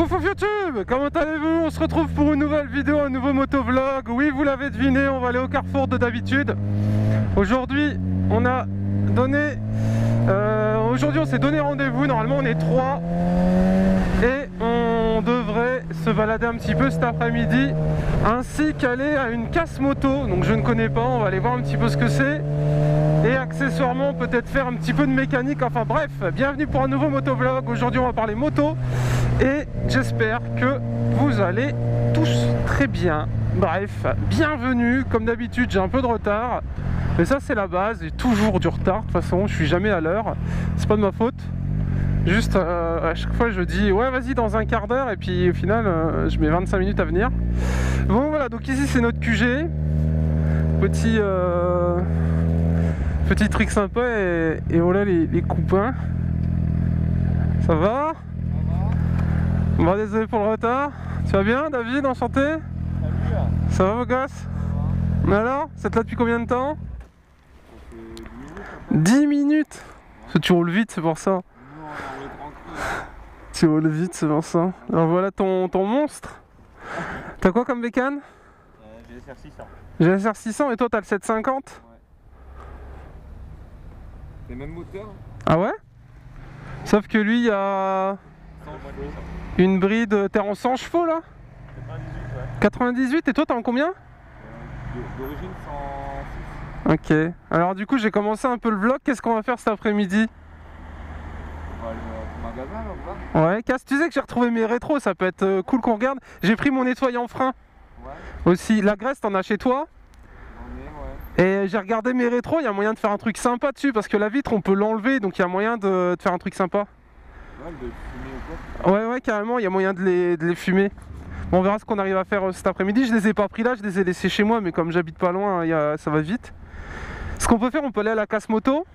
Pouf YouTube, comment allez-vous? On se retrouve pour une nouvelle vidéo, un nouveau motovlog. Oui, vous l'avez deviné, on va aller au carrefour de d'habitude. Aujourd'hui, on a donné... Aujourd'hui, on s'est donné rendez-vous. Normalement, on est 3. Et on devrait se balader un petit peu cet après-midi, ainsi qu'aller à une casse moto. Donc je ne connais pas, on va aller voir un petit peu ce que c'est. Et accessoirement peut-être faire un petit peu de mécanique. Enfin bref, bienvenue pour un nouveau motovlog. Aujourd'hui on va parler moto. Et j'espère que vous allez tous très bien. Bref, bienvenue. Comme d'habitude j'ai un peu de retard. Mais ça c'est la base, j'ai toujours du retard. De toute façon je suis jamais à l'heure. C'est pas de ma faute. Juste à chaque fois je dis ouais vas-y dans un quart d'heure. Et puis au final je mets 25 minutes à venir. Bon voilà, donc ici c'est notre QG. Petit truc sympa et voilà les copains. Ça va? Bon, désolé pour le retard. Tu vas bien David, enchanté? Salut. Ça va vos gosses? Mais alors, vous êtes là depuis combien de temps? 10 minutes. Parce que tu roules vite, c'est pour ça. Tu roules vite, c'est pour ça. Alors voilà ton monstre. T'as quoi comme bécane? GSR 600. GSR 600 et toi t'as le 750? C'est le même moteur. Ah ouais? Sauf que lui il y a une bride, t'es en 100 chevaux là? 98, ouais. 98 et toi t'es en combien? D'origine 106. Ok, alors du coup j'ai commencé un peu le vlog, qu'est-ce qu'on va faire cet après-midi? On va aller au magasin là, ou pas? Ouais, Cass, tu sais que j'ai retrouvé mes rétros, ça peut être cool qu'on regarde. J'ai pris mon nettoyant frein Ouais. aussi, la graisse t'en as chez toi? On est, Et j'ai regardé mes rétros, il y a moyen de faire un truc sympa dessus parce que la vitre on peut l'enlever donc il y a moyen de faire un truc sympa. ouais. De fumer ou quoi? Ouais carrément, il y a moyen de les fumer. Bon, on verra ce qu'on arrive à faire cet après-midi. Je les ai pas pris là, je les ai laissés chez moi mais comme j'habite pas loin, ça va vite. Ce qu'on peut faire, on peut aller à la casse moto.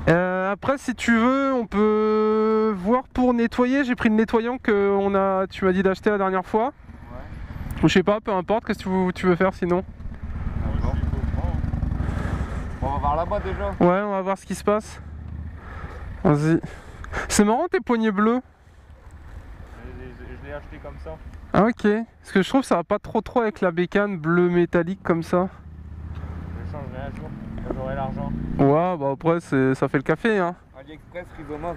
Après si tu veux on peut voir pour nettoyer. J'ai pris le nettoyant que tu m'as dit d'acheter la dernière fois. Ouais. Je sais pas, peu importe, qu'est-ce que tu veux faire sinon? Bon, on va voir là-bas déjà. Ouais, on va voir ce qui se passe. Vas-y. C'est marrant tes poignets bleus. Je l'ai acheté comme ça. Ah ok. Parce que je trouve que ça va pas trop avec la bécane bleu métallique comme ça. Je changerai un jour. Quand j'aurai l'argent. Ouais, bah après ça fait le café hein. AliExpress, Riboma,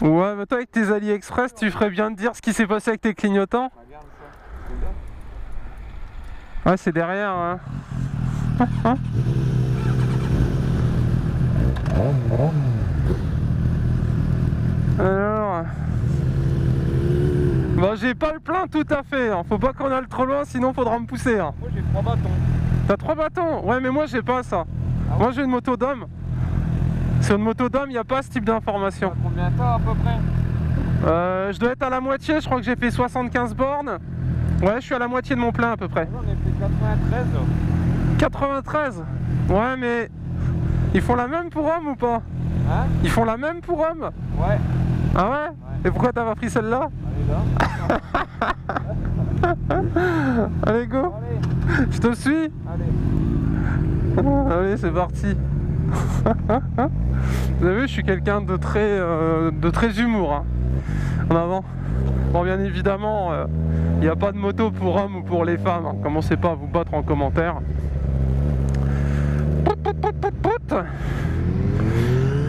20 €. Ouais, bah toi avec tes AliExpress, tu ferais bien de dire ce qui s'est passé avec tes clignotants. Regarde ça. C'est là. Ouais, c'est derrière hein. Alors... Bah j'ai pas le plein tout à fait, hein. Faut pas qu'on aille trop loin sinon faudra me pousser hein. Moi j'ai 3 bâtons. T'as 3 bâtons? Ouais mais moi j'ai pas ça. Ah Moi j'ai une moto d'homme. Sur une moto d'homme il n'y a pas ce type d'information. Combien de temps à peu près? Je dois être à la moitié, je crois que j'ai fait 75 bornes. Ouais, je suis à la moitié de mon plein à peu près. On a fait 93. 93? Ouais mais... Ils font la même pour homme ou pas? Hein? Ils font la même pour homme? Ouais. Ah ouais? Et pourquoi t'as pas pris celle-là? Allez là. Allez go! Allez. Je te suis? Allez. Allez c'est parti. Vous avez vu, je suis quelqu'un de très humour hein. En avant. Bon bien évidemment, il n'y a pas de moto pour hommes ou pour les femmes hein. Commencez pas à vous battre en commentaire.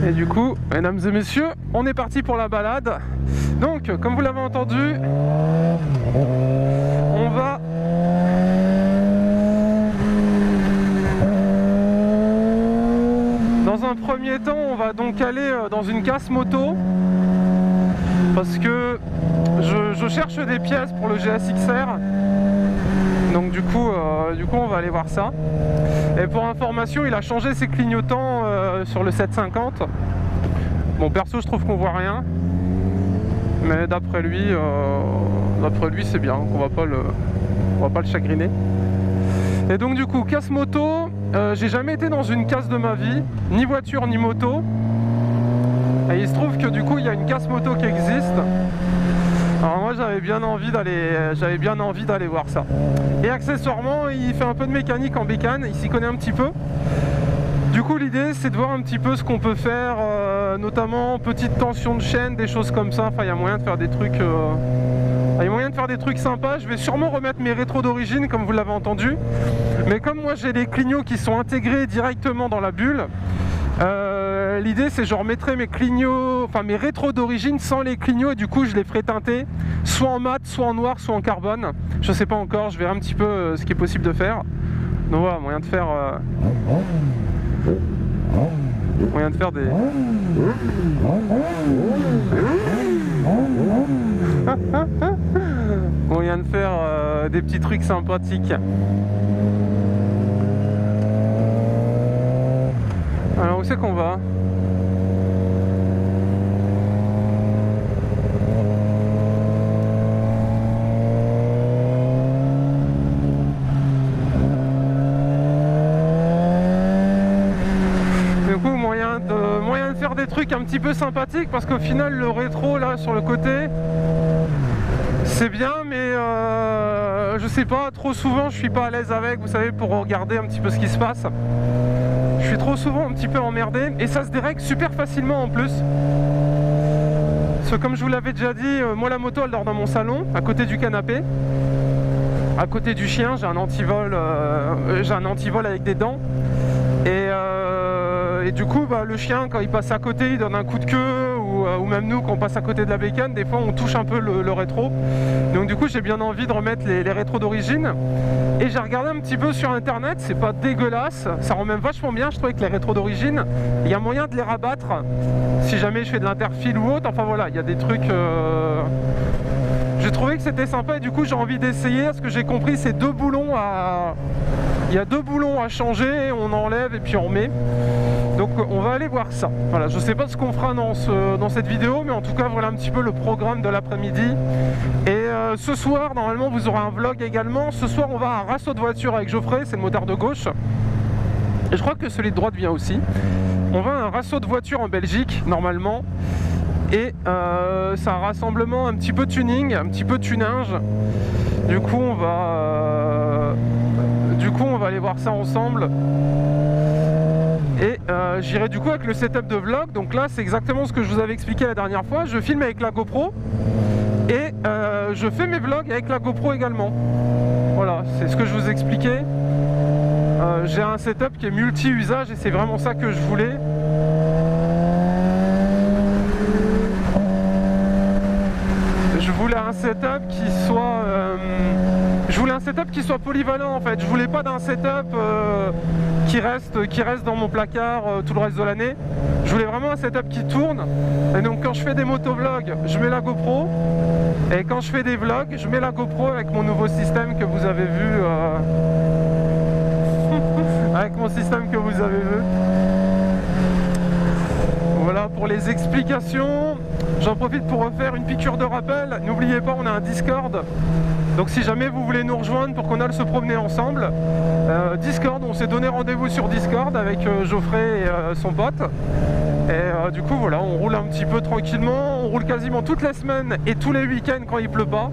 Et du coup, mesdames et messieurs, on est parti pour la balade. Donc, comme vous l'avez entendu, on va... Dans un premier temps, on va donc aller dans une casse moto. Parce que je cherche des pièces pour le GSXR. Donc du coup on va aller voir ça. Et pour information, il a changé ses clignotants sur le 750. Bon perso je trouve qu'on voit rien. Mais d'après lui c'est bien, qu'on va pas le chagriner. Et donc du coup, casse moto, j'ai jamais été dans une casse de ma vie, ni voiture ni moto. Et il se trouve que du coup il y a une casse moto qui existe. Alors moi j'avais bien envie d'aller voir ça. Et accessoirement il fait un peu de mécanique en bécane, il s'y connaît un petit peu. Du coup l'idée c'est de voir un petit peu ce qu'on peut faire, notamment petite tension de chaîne, des choses comme ça. Enfin il y a moyen de faire des trucs Il y a moyen de faire des trucs sympas. Je vais sûrement remettre mes rétros d'origine comme vous l'avez entendu. Mais comme moi j'ai les clignots qui sont intégrés directement dans la bulle, l'idée c'est que je remettrai mes clignots, enfin mes rétros d'origine sans les clignots et du coup je les ferai teinter soit en mat, soit en noir, soit en carbone. Je sais pas encore, je verrai un petit peu ce qui est possible de faire. Donc voilà, moyen de faire des... moyen de faire des petits trucs sympathiques. Alors où c'est qu'on va ? Du coup moyen de faire des trucs un petit peu sympathiques parce qu'au final le rétro là sur le côté c'est bien mais je sais pas, trop souvent je suis pas à l'aise avec, vous savez, pour regarder un petit peu ce qui se passe. Je suis trop souvent un petit peu emmerdé et ça se dérègle super facilement en plus. Parce que comme je vous l'avais déjà dit, moi la moto elle dort dans mon salon, à côté du canapé. À côté du chien, j'ai un antivol avec des dents. Et du coup, le chien, quand il passe à côté, il donne un coup de queue, ou même nous, quand on passe à côté de la bécane, des fois on touche un peu le rétro. Donc du coup, j'ai bien envie de remettre les rétros d'origine. Et j'ai regardé un petit peu sur internet, c'est pas dégueulasse, ça rend même vachement bien, je trouve, avec les rétros d'origine. Il y a moyen de les rabattre, si jamais je fais de l'interfile ou autre, enfin voilà, il y a des trucs... J'ai trouvé que c'était sympa et du coup j'ai envie d'essayer. Ce que j'ai compris, c'est deux boulons à... Il y a deux boulons à changer, on enlève et puis on remet. Donc on va aller voir ça. Voilà, je sais pas ce qu'on fera dans cette vidéo, mais en tout cas voilà un petit peu le programme de l'après-midi. Et ce soir, normalement vous aurez un vlog également. Ce soir on va à un rasso de voiture avec Geoffrey, c'est le motard de gauche. Et je crois que celui de droite vient aussi. On va à un rasso de voiture en Belgique, normalement. Et c'est un rassemblement un petit peu tuning, un petit peu tunage. Du coup on va aller voir ça ensemble. Et j'irai du coup avec le setup de vlog. Donc là c'est exactement ce que je vous avais expliqué la dernière fois. Je filme avec la GoPro et je fais mes vlogs avec la GoPro également. Voilà, c'est ce que je vous expliquais. J'ai un setup qui est multi-usage et c'est vraiment ça que je voulais. Je voulais un setup qui soit polyvalent en fait. Je voulais pas d'un setup qui reste dans mon placard tout le reste de l'année. Je voulais vraiment un setup qui tourne. Et donc quand je fais des motovlogs, je mets la GoPro. Et quand je fais des vlogs, je mets la GoPro avec mon nouveau système que vous avez vu. Avec mon système que vous avez vu. Voilà pour les explications. J'en profite pour refaire une piqûre de rappel. N'oubliez pas, on a un Discord. Donc si jamais vous voulez nous rejoindre pour qu'on aille se promener ensemble, Discord, on s'est donné rendez-vous sur Discord avec Geoffrey et son pote. Et du coup voilà, on roule un petit peu tranquillement. On roule quasiment toutes les semaines et tous les week-ends quand il pleut pas.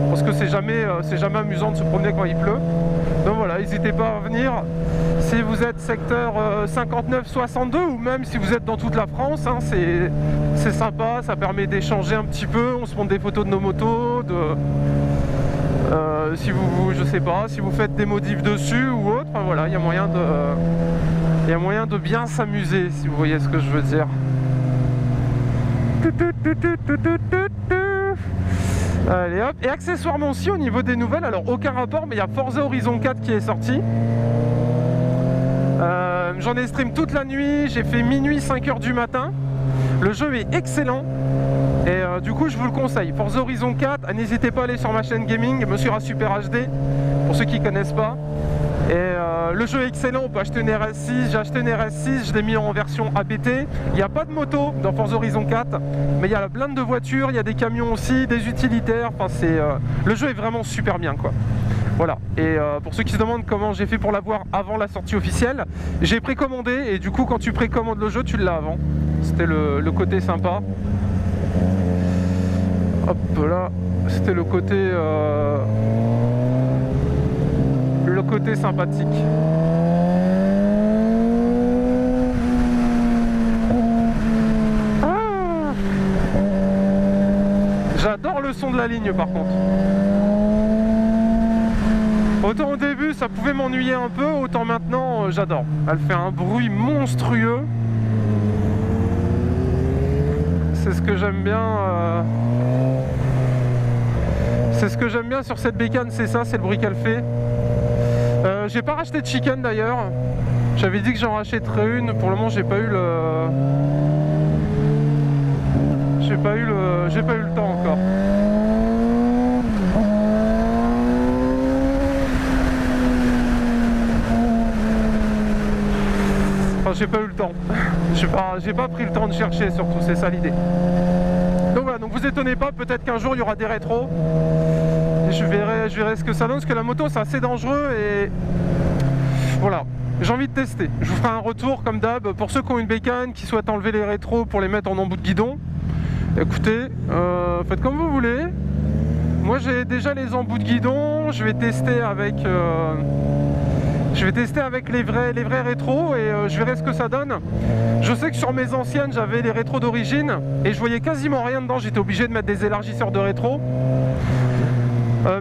Parce que c'est jamais amusant de se promener quand il pleut. Donc voilà, n'hésitez pas à venir. Si vous êtes secteur 59-62 ou même si vous êtes dans toute la France, hein, c'est sympa, ça permet d'échanger un petit peu, on se montre des photos de nos motos, si je sais pas, si vous faites des modifs dessus ou autre, voilà, il y a moyen de bien s'amuser, si vous voyez ce que je veux dire. Allez hop, et accessoirement aussi au niveau des nouvelles, alors aucun rapport, mais il y a Forza Horizon 4 qui est sorti. J'en ai stream toute la nuit, j'ai fait minuit 5h du matin. Le jeu est excellent et du coup je vous le conseille. Forza Horizon 4, n'hésitez pas à aller sur ma chaîne gaming, Monsieur A Super HD, pour ceux qui ne connaissent pas. Et le jeu est excellent, on peut acheter une RS6, j'ai acheté une RS6, je l'ai mis en version ABT. Il n'y a pas de moto dans Forza Horizon 4, mais il y a plein de voitures, il y a des camions aussi, des utilitaires, enfin le jeu est vraiment super bien quoi. Voilà, et pour ceux qui se demandent comment j'ai fait pour l'avoir avant la sortie officielle, j'ai précommandé et du coup quand tu précommandes le jeu tu l'as avant. C'était le côté sympa. Hop là, c'était le côté sympathique. J'adore le son de la ligne par contre. Autant au début ça pouvait m'ennuyer un peu, autant maintenant j'adore. Elle fait un bruit monstrueux. C'est ce que j'aime bien. C'est ce que j'aime bien sur cette bécane, c'est ça, c'est le bruit qu'elle fait. J'ai pas racheté de chicken d'ailleurs. J'avais dit que j'en rachèterais une. Pour le moment j'ai pas eu le. J'ai pas eu le temps encore. Enfin, j'ai pas eu le temps. J'ai pas pris le temps de chercher surtout, c'est ça l'idée. Donc voilà, donc vous étonnez pas, peut-être qu'un jour il y aura des rétros. Et je verrai ce que ça donne, parce que la moto c'est assez dangereux et voilà. J'ai envie de tester. Je vous ferai un retour comme d'hab. Pour ceux qui ont une bécane, qui souhaitent enlever les rétros pour les mettre en embout de guidon, écoutez, faites comme vous voulez. Moi j'ai déjà les embouts de guidon. Je vais tester avec les vrais rétros et je verrai ce que ça donne. Je sais que sur mes anciennes j'avais les rétros d'origine et je voyais quasiment rien dedans. J'étais obligé de mettre des élargisseurs de rétro.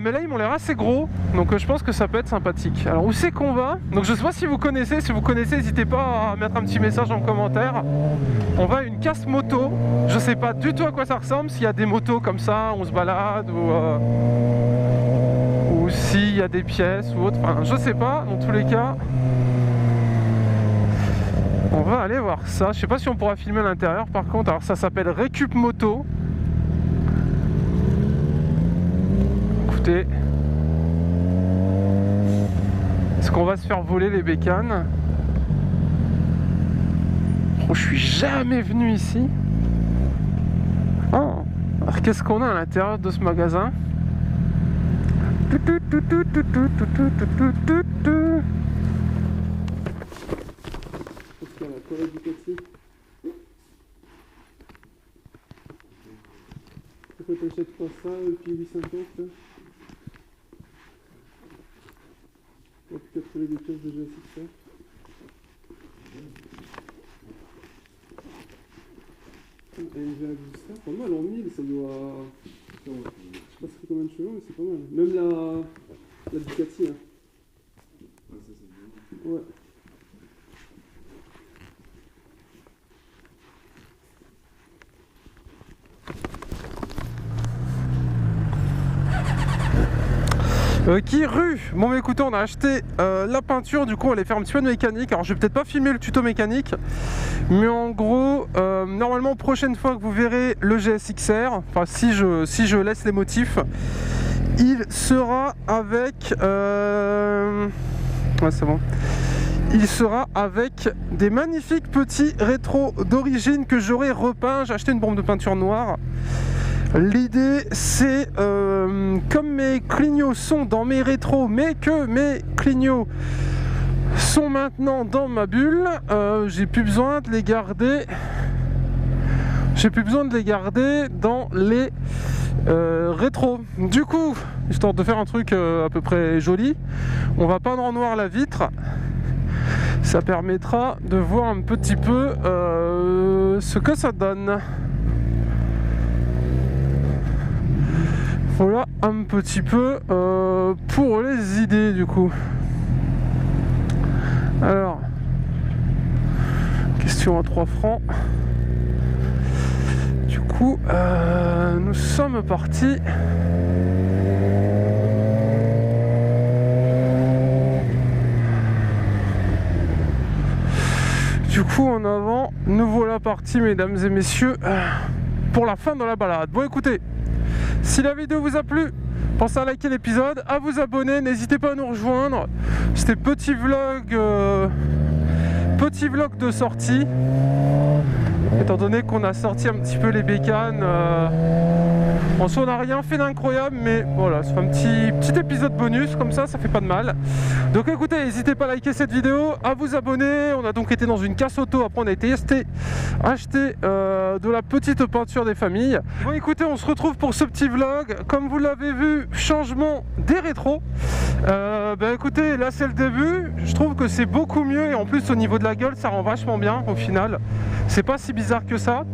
Mais là ils m'ont l'air assez gros, donc je pense que ça peut être sympathique. Alors où c'est qu'on va? Donc je sais pas si vous connaissez, n'hésitez pas à mettre un petit message en commentaire. On va à une casse moto, je sais pas du tout à quoi ça ressemble, s'il y a des motos comme ça, on se balade ou s'il y a des pièces ou autre, enfin je sais pas, dans tous les cas. On va aller voir ça, je sais pas si on pourra filmer à l'intérieur par contre, alors ça s'appelle Récup Moto. Est-ce qu'on va se faire voler les bécanes? Oh, je suis jamais venu ici. Oh, alors qu'est-ce qu'on a à l'intérieur de ce magasin? Est-ce qu'il y a la Cola Ducati? Pourquoi t'achètes pas ça et puis 8,50 on peut peut-être trouver des pièces de GSXR. LGA pas mal en 1000, ça doit. Je sais pas c'est combien de chevaux, mais c'est pas mal. Même la Ducati. Hein. Ouais. Qui rue? Bon mais écoutez, on a acheté la peinture, du coup on va aller faire un petit peu de mécanique. Alors je vais peut-être pas filmer le tuto mécanique, mais en gros normalement prochaine fois que vous verrez le GSXR, enfin si je laisse les motifs, il sera avec ouais c'est bon, il sera avec des magnifiques petits rétros d'origine que j'aurai repeints. J'ai acheté une bombe de peinture noire. L'idée c'est, comme mes clignots sont dans mes rétros, mais que mes clignots sont maintenant dans ma bulle, j'ai plus besoin de les garder. J'ai plus besoin de les garder dans les rétros. Du coup, histoire de faire un truc à peu près joli, on va peindre en noir la vitre. Ça permettra de voir un petit peu ce que ça donne. Voilà un petit peu pour les idées du coup. Alors, question à 3 francs. Du coup, nous sommes partis. Du coup, en avant, nous voilà partis, mesdames et messieurs, pour la fin de la balade. Bon, écoutez. Si la vidéo vous a plu, pensez à liker l'épisode, à vous abonner, n'hésitez pas à nous rejoindre. C'était petit vlog de sortie. Étant donné qu'on a sorti un petit peu les bécanes, en soi on n'a rien fait d'incroyable, mais voilà, ça fait un petit épisode bonus, comme ça fait pas de mal. Donc écoutez, n'hésitez pas à liker cette vidéo, à vous abonner. On a donc été dans une casse auto, après on a été acheter de la petite peinture des familles. Bon écoutez, on se retrouve pour ce petit vlog. Comme vous l'avez vu, changement des rétros. Écoutez, là c'est le début, je trouve que c'est beaucoup mieux et en plus au niveau de la gueule ça rend vachement bien au final. C'est pas si bizarre que ça.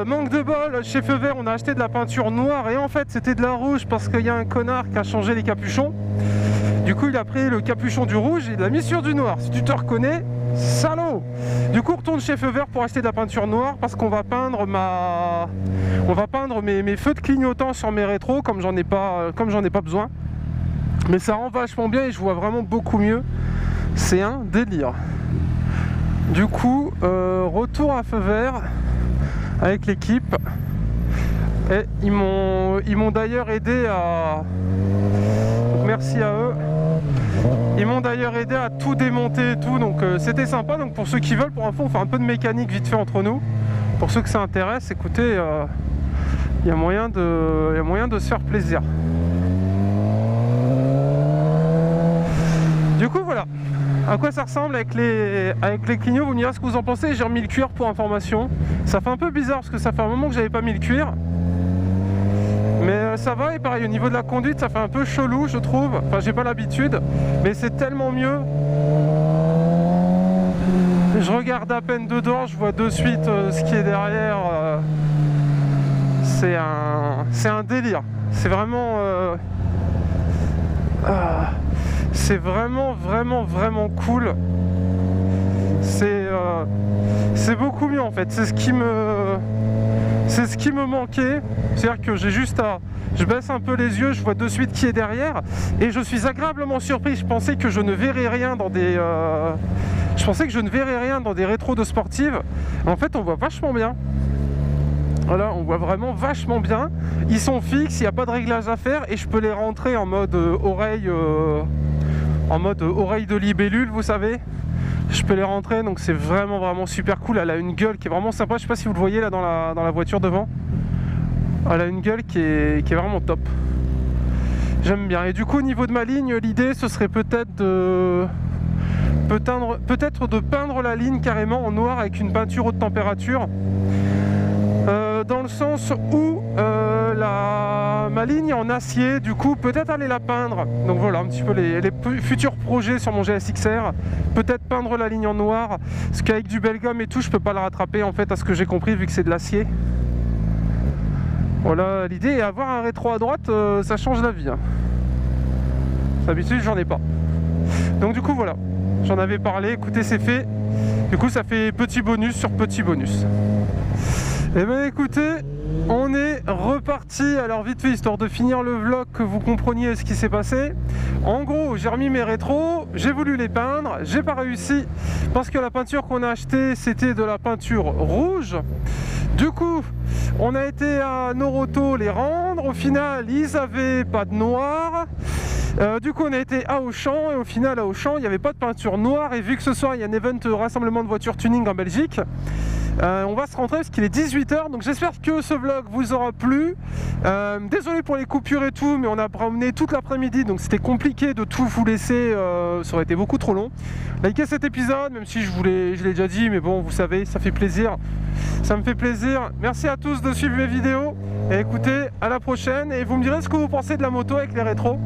manque de bol, chez Feu Vert on a acheté de la peinture noire et en fait c'était de la rouge parce qu'il y a un connard qui a changé les capuchons. Du coup il a pris le capuchon du rouge et il l'a mis sur du noir. Si tu te reconnais, salaud! Du coup on retourne chez Feu Vert pour acheter de la peinture noire parce qu'on va peindre mes feux de clignotant sur mes rétros comme j'en ai pas besoin. Mais ça rend vachement bien et je vois vraiment beaucoup mieux. C'est un délire. Du coup, retour à Feu Vert avec l'équipe. Et ils m'ont d'ailleurs aidé à... Donc, merci à eux. Ils m'ont d'ailleurs aidé à tout démonter et tout. Donc c'était sympa. Donc pour ceux qui veulent, pour info, on fait un peu de mécanique vite fait entre nous. Pour ceux que ça intéresse, écoutez, il y a moyen de se faire plaisir. Du coup voilà à quoi ça ressemble avec les clignots. Vous me direz ce que vous en pensez. J'ai remis le cuir pour information. Ça fait un peu bizarre parce que ça fait un moment que j'avais pas mis le cuir. Mais ça va, et pareil au niveau de la conduite ça fait un peu chelou je trouve. Enfin j'ai pas l'habitude. Mais c'est tellement mieux. Je regarde à peine dedans, je vois de suite ce qui est derrière. C'est un délire. C'est vraiment... c'est vraiment cool. C'est beaucoup mieux en fait. C'est ce qui me manquait. C'est-à-dire que j'ai juste à... Je baisse un peu les yeux, je vois de suite qui est derrière. Et je suis agréablement surpris. Je pensais que je ne verrais rien dans des... rétros de sportives. En fait on voit vachement bien. Voilà, on voit vraiment vachement bien. Ils sont fixes, il n'y a pas de réglage à faire. Et je peux les rentrer en mode oreille... oreille de libellule, vous savez. Je peux les rentrer, donc c'est vraiment super cool. Elle a une gueule qui est vraiment sympa. Je sais pas si vous le voyez là dans la voiture devant. Elle a une gueule qui est vraiment top. J'aime bien. Et du coup au niveau de ma ligne, l'idée ce serait peut-être de peindre la ligne carrément en noir avec une peinture haute température. Dans le sens où ma ligne est en acier, du coup peut-être aller la peindre. Donc voilà un petit peu les futurs projets sur mon GSX-R. Peut-être peindre la ligne en noir, parce qu'avec du belgum et tout je peux pas la rattraper en fait, à ce que j'ai compris, vu que c'est de l'acier. Voilà l'idée. Et avoir un rétro à droite ça change la vie hein. D'habitude j'en ai pas. Donc du coup voilà, j'en avais parlé, écoutez c'est fait. Du coup ça fait petit bonus sur petit bonus. Et bien écoutez, on est reparti. Alors vite fait, histoire de finir le vlog, que vous compreniez ce qui s'est passé. En gros, j'ai remis mes rétros, j'ai voulu les peindre, j'ai pas réussi parce que la peinture qu'on a achetée c'était de la peinture rouge. Du coup, on a été à Noroto les rendre. Au final, ils avaient pas de noir. Du coup on a été à Auchan et au final à Auchan il n'y avait pas de peinture noire. Et vu que ce soir il y a un event rassemblement de voitures tuning en Belgique, on va se rentrer parce qu'il est 18 h. Donc j'espère que ce vlog vous aura plu. Désolé pour les coupures et tout, mais on a promené toute l'après-midi donc c'était compliqué de tout vous laisser, ça aurait été beaucoup trop long. Likez cet épisode, même si je l'ai déjà dit, mais bon vous savez, ça fait plaisir. Ça me fait plaisir. Merci à tous de suivre mes vidéos. Et écoutez, à la prochaine. Et vous me direz ce que vous pensez de la moto avec les rétros.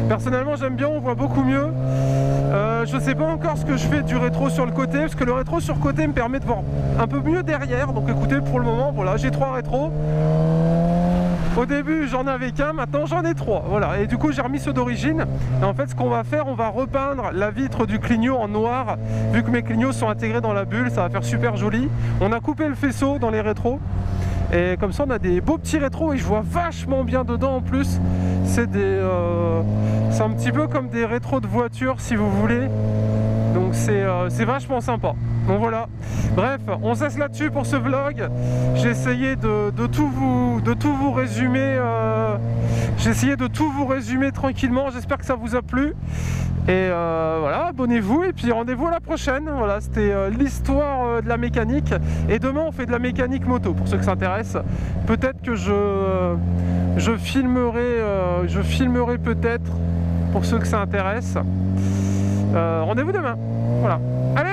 Personnellement j'aime bien, on voit beaucoup mieux. Je sais pas encore ce que je fais du rétro sur le côté, parce que le rétro sur côté me permet de voir un peu mieux derrière. Donc écoutez, pour le moment voilà, j'ai 3 rétros. Au début j'en avais qu'un, maintenant j'en ai 3. Voilà, et du coup j'ai remis ceux d'origine. Et en fait ce qu'on va faire, on va repeindre la vitre du clignot en noir. Vu que mes clignots sont intégrés dans la bulle, ça va faire super joli. On a coupé le faisceau dans les rétros. Et comme ça on a des beaux petits rétros et je vois vachement bien dedans en plus. C'est un petit peu comme des rétros de voiture si vous voulez. Donc c'est vachement sympa. Donc voilà. Bref, on se laisse là-dessus pour ce vlog. J'ai essayé de tout vous résumer. J'ai essayé de tout vous résumer tranquillement. J'espère que ça vous a plu. Et voilà, abonnez-vous et puis rendez-vous à la prochaine. Voilà, c'était l'histoire de la mécanique. Et demain on fait de la mécanique moto pour ceux que ça intéresse. Peut-être que je filmerai peut-être pour ceux que ça intéresse. Rendez-vous demain. Voilà. Allez.